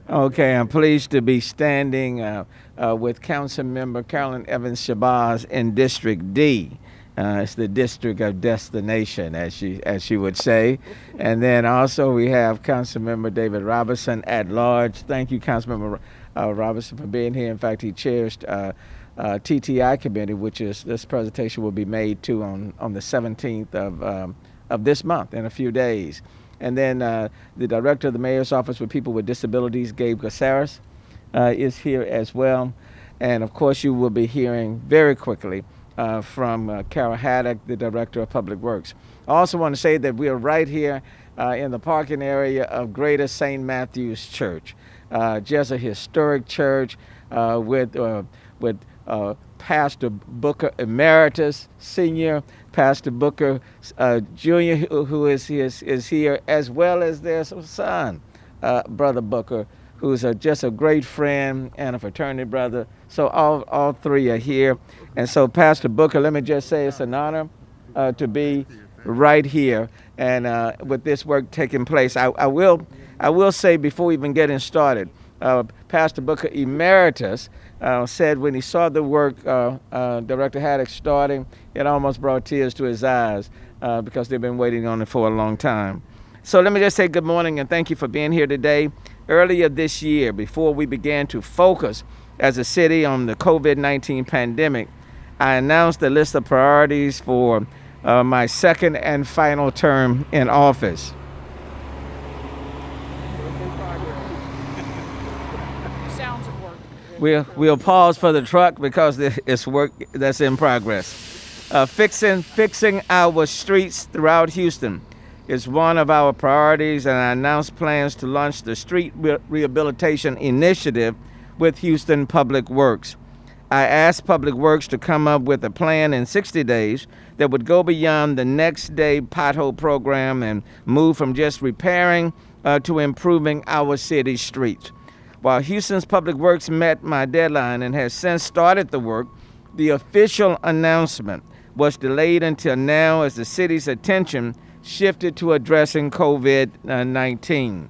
Okay, I'm pleased to be standing with Council Member Carolyn Evans-Shabazz in District D. It's the district of destination, as she would say. And then also we have Council Member David Robertson at large. Thank you, Council Member Robertson, for being here. In fact, he chairs TTI committee, which is this presentation will be made to on the 17th of this month in a few days. And then the director of the mayor's office with people with disabilities, Gabe Cazares, is here as well. And of course, you will be hearing very quickly from Carol Haddock, the director of public works. I also want to say that we are right here in the parking area of Greater St. Matthew's Church, just a historic church with Pastor Booker Emeritus, Senior, Pastor Booker Jr., who is here, as well as their son, Brother Booker, who's just a great friend and a fraternity brother. So all three are here. And so Pastor Booker, let me just say it's an honor to be right here and with this work taking place. I will say before even getting started, Pastor Booker Emeritus said when he saw the work Director Haddock starting, it almost brought tears to his eyes because they've been waiting on it for a long time. So let me just say good morning and thank you for being here today. Earlier this year, before we began to focus as a city on the COVID-19 pandemic, I announced a list of priorities for my second and final term in office. We'll pause for the truck because it's work that's in progress. Fixing our streets throughout Houston is one of our priorities, and I announced plans to launch the Street Rehabilitation Initiative with Houston Public Works. I asked Public Works to come up with a plan in 60 days that would go beyond the next day pothole program and move from just repairing to improving our city streets. While Houston's Public Works met my deadline and has since started the work, the official announcement was delayed until now as the city's attention shifted to addressing COVID-19.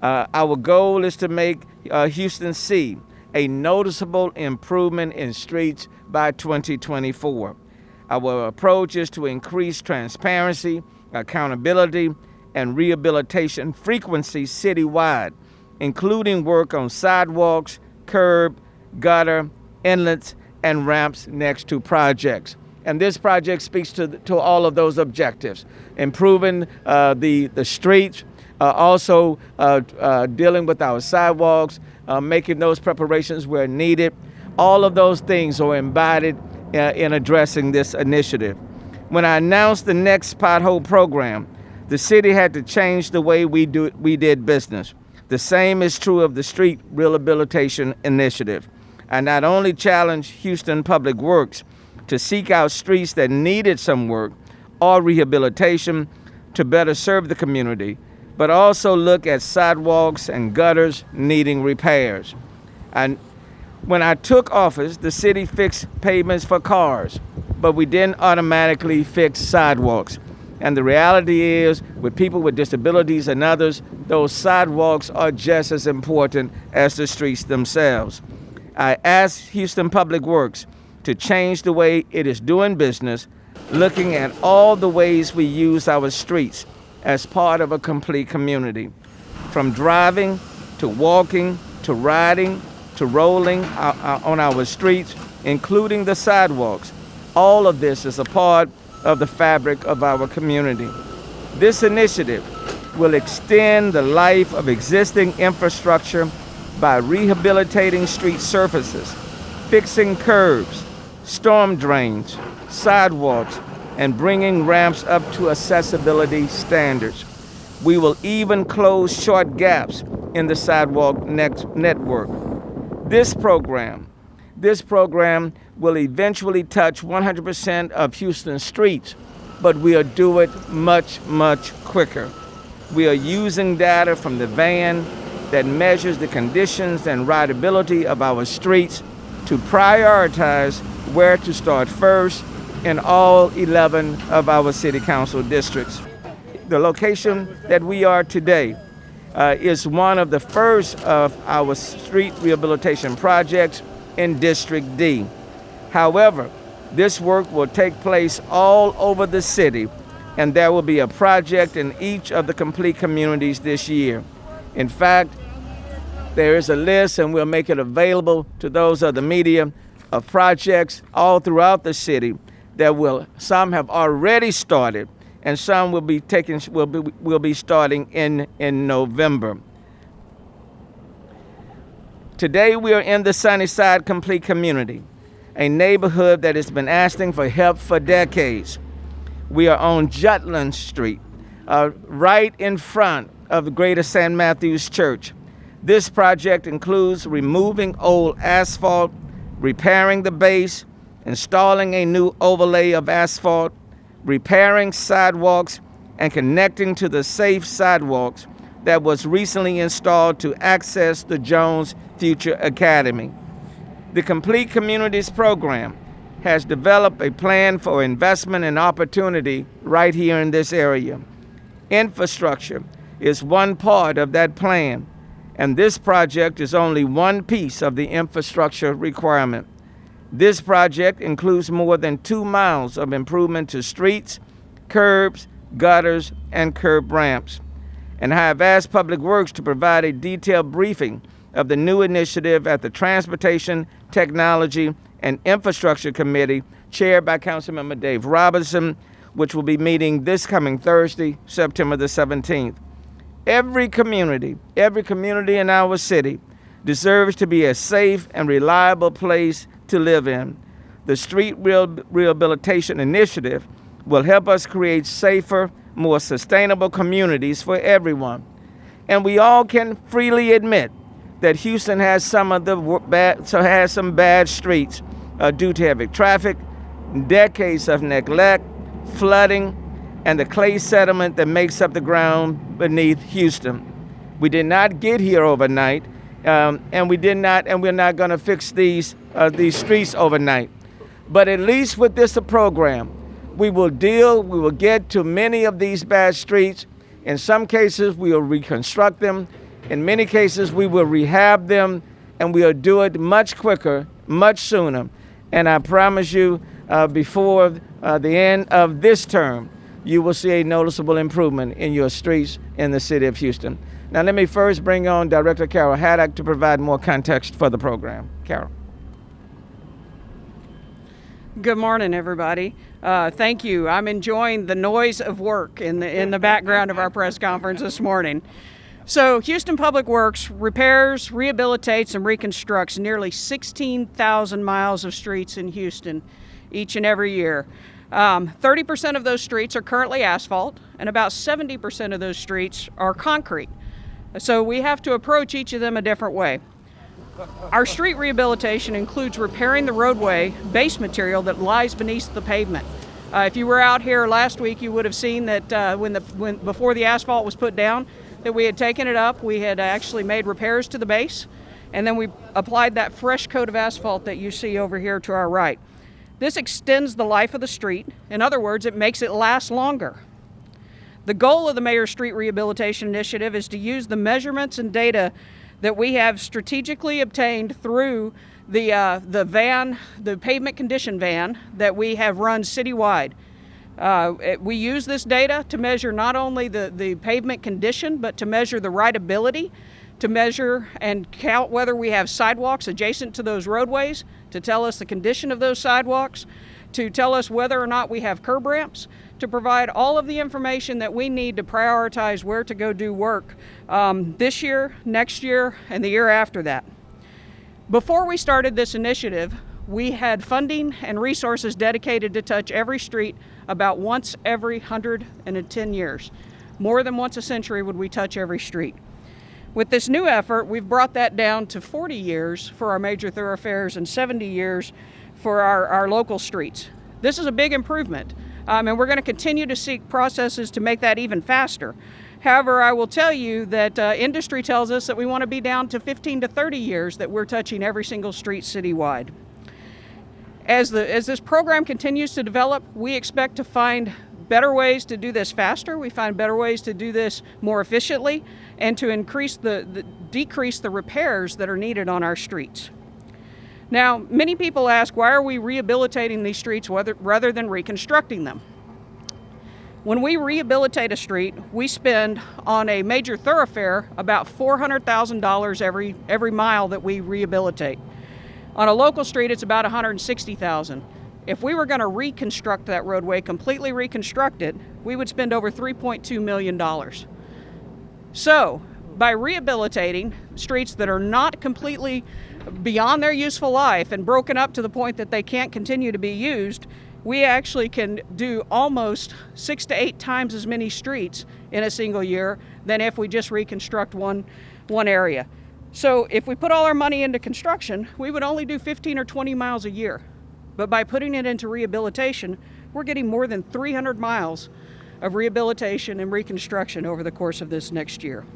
Our goal is to make Houston see a noticeable improvement in streets by 2024. Our approach is to increase transparency, accountability, and rehabilitation frequency citywide, including work on sidewalks, curb, gutter, inlets, and ramps next to projects. And this project speaks to all of those objectives, improving the streets, also dealing with our sidewalks, making those preparations where needed. All of those things are embodied in addressing this initiative. When I announced the next pothole program, the city had to change the way we did business. The same is true of the Street Rehabilitation Initiative. I not only challenged Houston Public Works to seek out streets that needed some work or rehabilitation to better serve the community, but also look at sidewalks and gutters needing repairs. And when I took office, the city fixed pavements for cars, but we didn't automatically fix sidewalks. And the reality is, with people with disabilities and others, those sidewalks are just as important as the streets themselves. I asked Houston Public Works to change the way it is doing business, looking at all the ways we use our streets as part of a complete community. From driving, to walking, to riding, to rolling on our streets, including the sidewalks. All of this is a part of the fabric of our community. This initiative will extend the life of existing infrastructure by rehabilitating street surfaces, fixing curbs, storm drains, sidewalks, and bringing ramps up to accessibility standards. We will even close short gaps in the sidewalk network. This program will eventually touch 100% of Houston's streets, but we'll do it much, much quicker. We are using data from the van that measures the conditions and rideability of our streets to prioritize where to start first in all 11 of our city council districts. The location that we are today is one of the first of our street rehabilitation projects in District D. However, this work will take place all over the city, and there will be a project in each of the complete communities this year. In fact, there is a list, and we'll make it available to those of the media, of projects all throughout the city that some have already started, and some will be starting in November. Today we are in the Sunnyside Complete community, a neighborhood that has been asking for help for decades. We are on Jutland Street, right in front of the Greater St. Matthew's Church. This project includes removing old asphalt, repairing the base, installing a new overlay of asphalt, repairing sidewalks, and connecting to the safe sidewalks that was recently installed to access the Jones Future Academy. The Complete Communities program has developed a plan for investment and opportunity right here in this area. Infrastructure is one part of that plan, and this project is only one piece of the infrastructure requirement. This project includes more than 2 miles of improvement to streets, curbs, gutters, and curb ramps. And I have asked Public Works to provide a detailed briefing of the new initiative at the Transportation, Technology, and Infrastructure Committee, chaired by Councilmember Dave Robinson, which will be meeting this coming Thursday, September the 17th. Every community in our city deserves to be a safe and reliable place to live in. The Street Rehabilitation Initiative will help us create safer, more sustainable communities for everyone. And we all can freely admit that Houston has some bad streets due to heavy traffic, decades of neglect, flooding, and the clay sediment that makes up the ground beneath Houston. We did not get here overnight, and we're not going to fix these streets overnight. But at least with this program, we will get to many of these bad streets. In some cases, we will reconstruct them. In many cases, we will rehab them, and we'll do it much quicker, much sooner. And I promise you, before the end of this term, you will see a noticeable improvement in your streets in the city of Houston. Now, let me first bring on Director Carol Haddock to provide more context for the program. Carol. Good morning, everybody. Thank you. I'm enjoying the noise of work in the background of our press conference this morning. So Houston Public Works repairs, rehabilitates, and reconstructs nearly 16,000 miles of streets in Houston each and every year. 30% of those streets are currently asphalt, and about 70% of those streets are concrete. So we have to approach each of them a different way. Our street rehabilitation includes repairing the roadway base material that lies beneath the pavement. If you were out here last week, you would have seen that before the asphalt was put down, that we had taken it up, we had actually made repairs to the base, and then we applied that fresh coat of asphalt that you see over here to our right. This extends the life of the street. In other words, it makes it last longer. The goal of the Mayor's Street Rehabilitation Initiative is to use the measurements and data that we have strategically obtained through the pavement condition van that we have run citywide. We use this data to measure not only the pavement condition, but to measure the rideability, to measure and count whether we have sidewalks adjacent to those roadways, to tell us the condition of those sidewalks, to tell us whether or not we have curb ramps, to provide all of the information that we need to prioritize where to go do work this year, next year, and the year after that. Before we started this initiative, we had funding and resources dedicated to touch every street about once every 110 years. More than once a century would we touch every street. With this new effort, we've brought that down to 40 years for our major thoroughfares and 70 years for our local streets. This is a big improvement, and we're going to continue to seek processes to make that even faster. However, I will tell you that industry tells us that we want to be down to 15 to 30 years that we're touching every single street citywide. As this program continues to develop, we expect to find better ways to do this faster. We find better ways to do this more efficiently and to decrease the repairs that are needed on our streets. Now, many people ask, why are we rehabilitating these streets rather than reconstructing them? When we rehabilitate a street, we spend on a major thoroughfare about $400,000 every mile that we rehabilitate. On a local street, it's about $160,000. If we were going to reconstruct that roadway, completely reconstruct it, we would spend over $3.2 million. So, by rehabilitating streets that are not completely beyond their useful life and broken up to the point that they can't continue to be used, we actually can do almost 6 to 8 times as many streets in a single year than if we just reconstruct one area. So if we put all our money into construction, we would only do 15 or 20 miles a year. But by putting it into rehabilitation, we're getting more than 300 miles of rehabilitation and reconstruction over the course of this next year.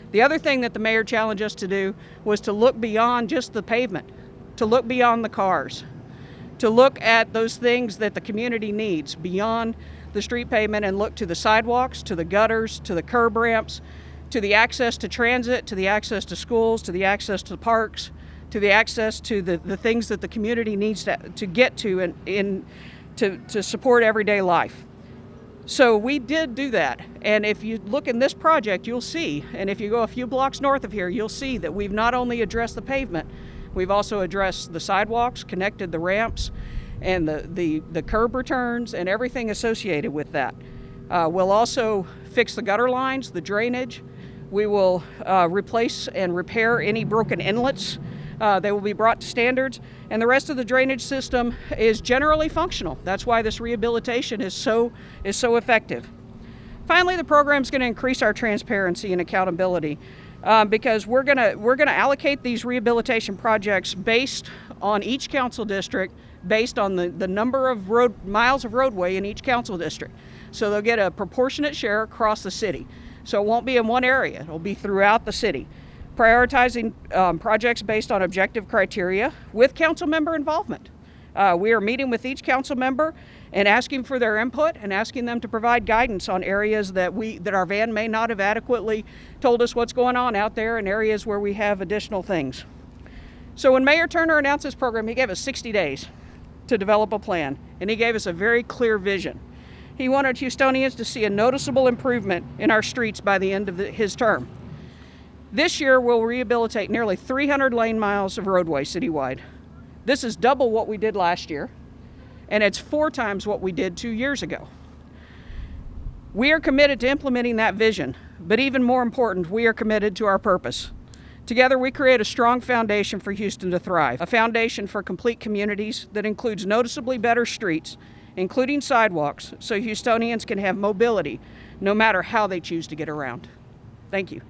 The other thing that the mayor challenged us to do was to look beyond just the pavement, to look beyond the cars, to look at those things that the community needs beyond the street pavement and look to the sidewalks, to the gutters, to the curb ramps, to the access to transit, to the access to schools, to the access to parks, to the access to the things that the community needs to get to to support everyday life. So we did do that. And if you look in this project, you'll see, and if you go a few blocks north of here, you'll see that we've not only addressed the pavement, we've also addressed the sidewalks, connected the ramps, and the curb returns and everything associated with that. We'll also fix the gutter lines, the drainage. We will replace and repair any broken inlets. They will be brought to standards, and the rest of the drainage system is generally functional. That's why this rehabilitation is so effective. Finally, the program is going to increase our transparency and accountability because we're going to allocate these rehabilitation projects based on each council district, based on the number of miles of roadway in each council district. So they'll get a proportionate share across the city. So it won't be in one area, it'll be throughout the city. Prioritizing projects based on objective criteria with council member involvement. We are meeting with each council member and asking for their input and asking them to provide guidance on areas that our van may not have adequately told us what's going on out there, and areas where we have additional things. So when Mayor Turner announced this program, he gave us 60 days to develop a plan, and he gave us a very clear vision. He wanted Houstonians to see a noticeable improvement in our streets by the end of his term. This year, we'll rehabilitate nearly 300 lane miles of roadway citywide. This is double what we did last year, and it's 4 times what we did 2 years ago. We are committed to implementing that vision, but even more important, we are committed to our purpose. Together, we create a strong foundation for Houston to thrive, a foundation for complete communities that includes noticeably better streets, including sidewalks, so Houstonians can have mobility no matter how they choose to get around. Thank you.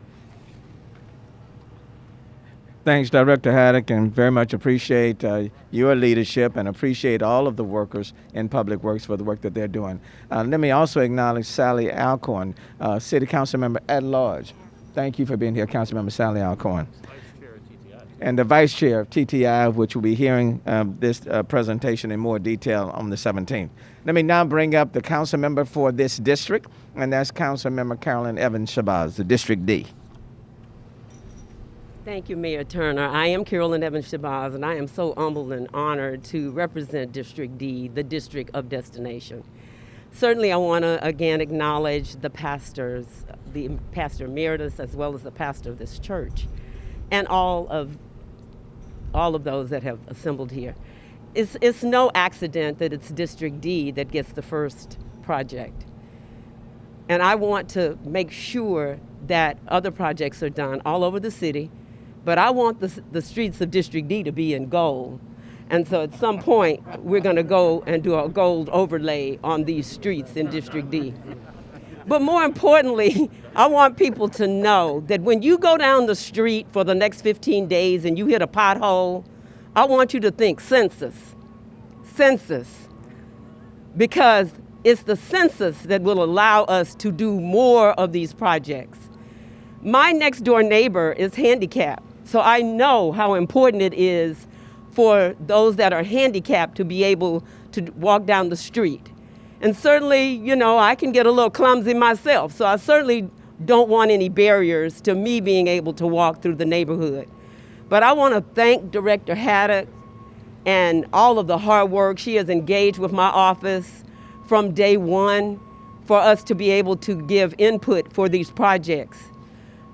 Thanks, Director Haddock, and very much appreciate your leadership and appreciate all of the workers in Public Works for the work that they're doing. Let me also acknowledge Sally Alcorn, City Council Member at Large. Thank you for being here, Councilmember Sally Alcorn. And the Vice Chair of TTI, which will be hearing this presentation in more detail on the 17th. Let me now bring up the council member for this district, and that's Councilmember Carolyn Evans-Shabazz, the District D. Thank you, Mayor Turner. I am Carolyn Evans-Shabazz, and I am so humbled and honored to represent District D, the district of destination. Certainly, I want to again acknowledge the pastors, the pastor emeritus, as well as the pastor of this church, and all of those that have assembled here. It's no accident that it's District D that gets the first project. And I want to make sure that other projects are done all over the city, but I want the streets of District D to be in gold. And so at some point, we're going to go and do a gold overlay on these streets in District D. But more importantly, I want people to know that when you go down the street for the next 15 days and you hit a pothole, I want you to think census. Census. Because it's the census that will allow us to do more of these projects. My next door neighbor is handicapped, so I know how important it is for those that are handicapped to be able to walk down the street. And certainly, you know, I can get a little clumsy myself, so I certainly don't want any barriers to me being able to walk through the neighborhood. But I want to thank Director Haddock and all of the hard work she has engaged with my office from day one for us to be able to give input for these projects.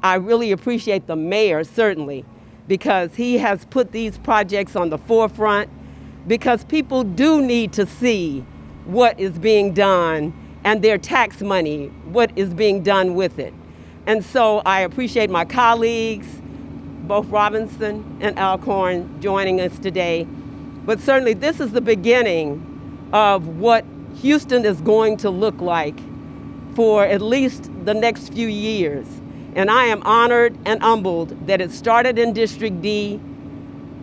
I really appreciate the mayor, certainly, because he has put these projects on the forefront, because people do need to see what is being done and their tax money, what is being done with it. And so I appreciate my colleagues, both Robinson and Alcorn, joining us today. But certainly this is the beginning of what Houston is going to look like for at least the next few years. And I am honored and humbled that it started in District D,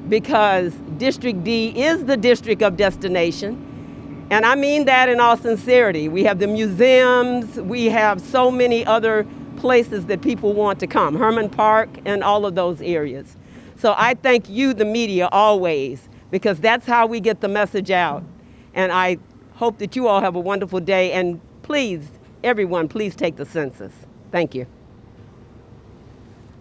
because District D is the district of destination. And I mean that in all sincerity. We have the museums, we have so many other places that people want to come, Herman Park and all of those areas. So I thank you, the media, always, because that's how we get the message out. And I hope that you all have a wonderful day. And please, everyone, please take the census. Thank you.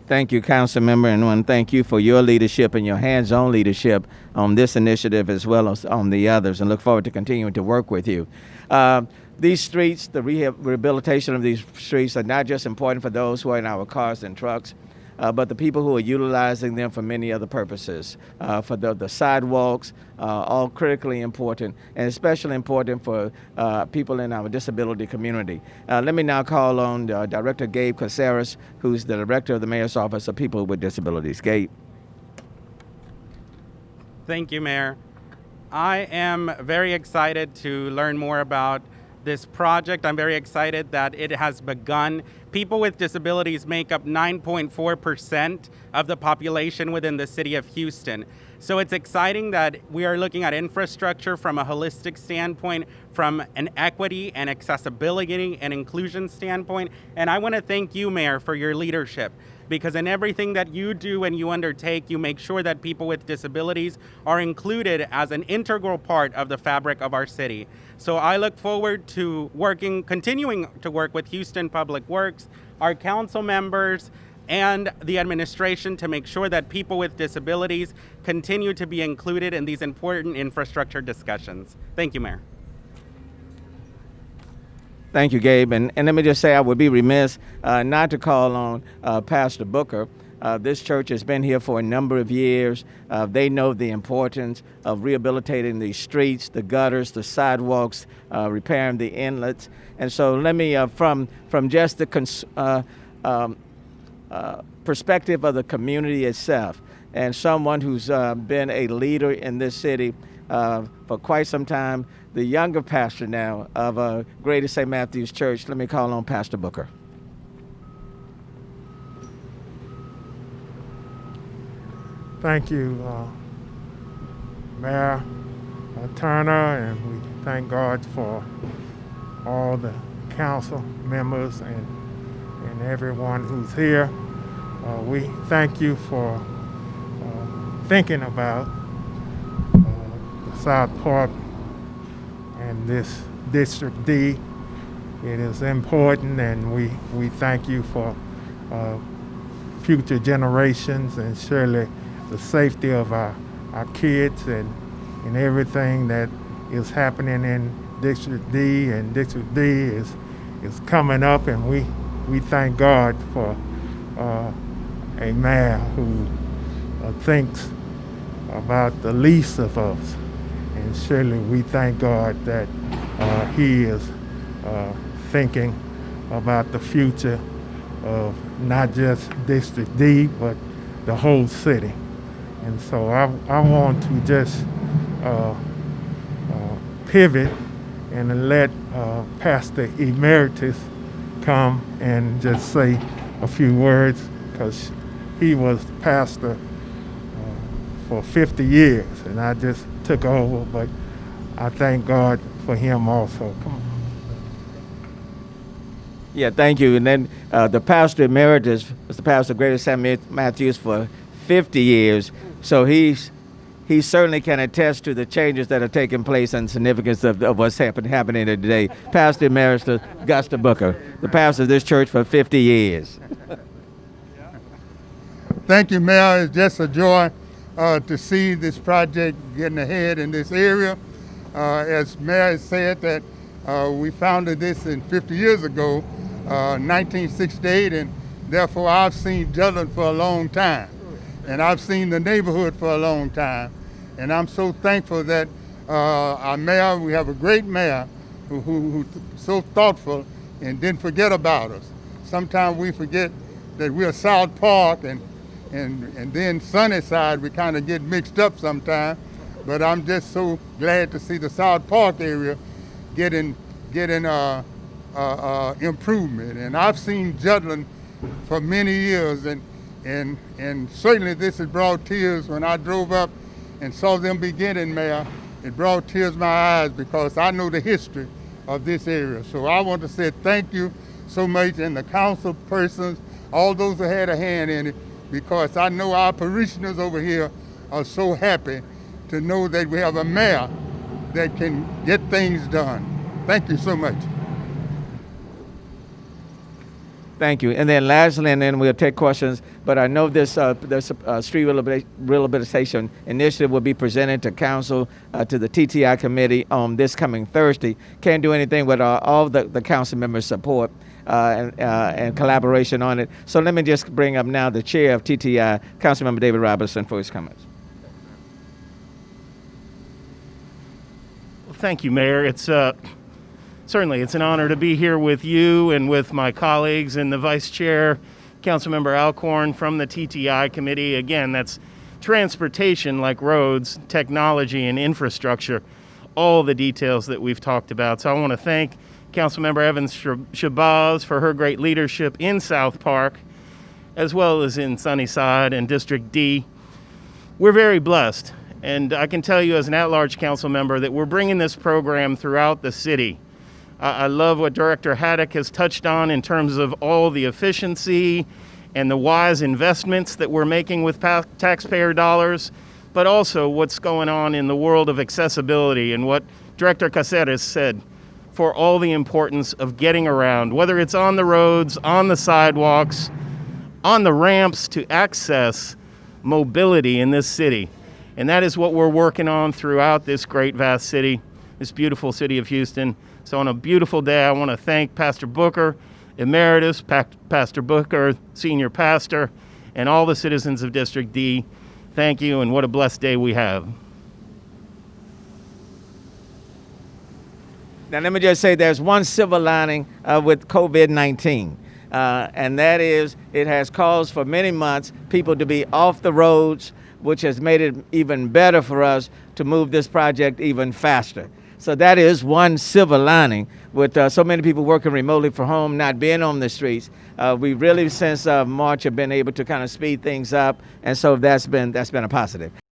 Thank you, Council Member, and I want to thank you for your leadership and your hands-on leadership on this initiative as well as on the others, and look forward to continuing to work with you. These streets, the rehabilitation of these streets, are not just important for those who are in our cars and trucks, but the people who are utilizing them for many other purposes, for the sidewalks, all critically important, and especially important for people in our disability community. Let me now call on Director Gabe Cazares, who's the Director of the Mayor's Office of People with Disabilities. Gabe. Thank you, Mayor. I am very excited to learn more about this project. I'm very excited that it has begun. People with disabilities make up 9.4% of the population within the city of Houston. So it's exciting that we are looking at infrastructure from a holistic standpoint, from an equity and accessibility and inclusion standpoint. And I want to thank you, Mayor, for your leadership, because in everything that you do and you undertake, you make sure that people with disabilities are included as an integral part of the fabric of our city. So I look forward to continuing to work with Houston Public Works, our council members, and the administration to make sure that people with disabilities continue to be included in these important infrastructure discussions. Thank you, Mayor. Thank you, Gabe. And let me just say, I would be remiss not to call on Pastor Booker. This church has been here for a number of years. They know the importance of rehabilitating the streets, the gutters, the sidewalks, repairing the inlets. And so let me, from just the perspective of the community itself, and someone who's been a leader in this city for quite some time, the younger pastor now of Greater St. Matthew's Church, let me call on Pastor Booker. Thank you, Mayor Turner, and we thank God for all the council members and everyone who's here. We thank you for thinking about the South Park and this District D. It is important, and we thank you for future generations, and surely the safety of our kids and everything that is happening in District D. And District D is coming up, and we thank God for a mayor who thinks about the least of us. And surely we thank God that he is thinking about the future of not just District D, but the whole city. And so I want to just pivot and let Pastor Emeritus come and just say a few words, because he was pastor for 50 years, and I just took over, but I thank God for him also. Come on. Yeah, thank you. And then the pastor emeritus was the pastor of Greater St. Matthew's for 50 years. So he's he certainly can attest to the changes that are taking place and significance of what's happening today. Pastor Emeritus Gusta Booker, the pastor of this church for 50 years. Thank you, Mayor. It's just a joy to see this project getting ahead in this area. As Mayor said, that we founded this in 50 years ago, 1968, and therefore I've seen Jutland for a long time, and I've seen the neighborhood for a long time, and I'm so thankful that our mayor, we have a great mayor who's so thoughtful and didn't forget about us. Sometimes we forget that we're South Park and then Sunnyside, we kind of get mixed up sometimes, but I'm just so glad to see the South Park area getting improvement. And I've seen Jutland for many years, and certainly this has brought tears when I drove up and saw them beginning, Mayor. It brought tears to my eyes because I know the history of this area. So I want to say thank you so much, and the council persons, all those who had a hand in it, because I know our parishioners over here are so happy to know that we have a mayor that can get things done. Thank you so much. Thank you. And then lastly, and then we'll take questions, but I know this Street Rehabilitation Initiative will be presented to council, to the TTI committee on this coming Thursday. Can't do anything without all the council members' support and collaboration on it. So let me just bring up now the chair of TTI, Councilmember David Robertson, for his comments. Well, thank you, Mayor. It's certainly it's an honor to be here with you and with my colleagues and the Vice Chair, Councilmember Alcorn from the TTI committee. Again, that's transportation like roads, technology, and infrastructure, all the details that we've talked about. So I want to thank Councilmember Evans-Shabazz for her great leadership in South Park, as well as in Sunnyside and District D. We're very blessed, and I can tell you as an at-large council member that we're bringing this program throughout the city. I love what Director Haddock has touched on in terms of all the efficiency and the wise investments that we're making with taxpayer dollars, but also what's going on in the world of accessibility and what Director Cazares said, for all the importance of getting around, whether it's on the roads, on the sidewalks, on the ramps, to access mobility in this city. And that is what we're working on throughout this great, vast city, this beautiful city of Houston. So on a beautiful day, I want to thank Pastor Booker, Emeritus, Pastor Booker, Senior Pastor, and all the citizens of District D. Thank you, and what a blessed day we have. Now, let me just say there's one silver lining with COVID-19, and that is it has caused for many months people to be off the roads, which has made it even better for us to move this project even faster. So that is one silver lining with so many people working remotely from home, not being on the streets. We really, since March, have been able to kind of speed things up, and so that's been a positive.